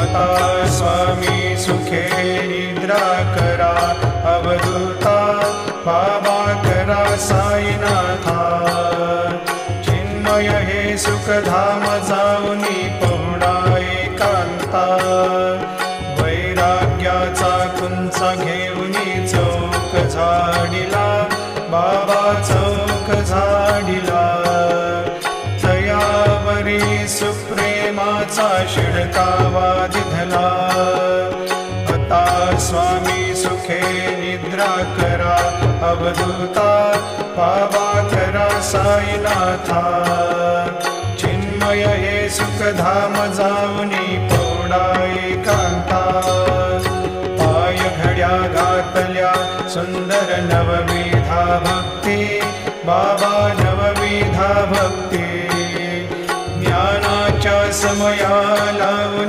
आता स्वामी सुखे निद्रा करा, अवधूता बाबा करा साईनाथा। चिन्मय हे सुखधाम जाऊनी पहुडा एकांता, वैराग्याचा कुंचा घेऊनी चौक झाडिला, बाबा चौक झाडिला। तयावरी सुप्रेमाचा शिडकावा दिधला, आता स्वामी सुखे निद्रा करा, अवधूता बाबा करा साईनाथा। चिन्मय हे सुखधाम जाऊनी पौडा एकांता, पाय घड्या घातल्या सुंदर नवविधा भक्ती, बाबा नवविधा भक्ती। ज्ञानाच्या समया लावून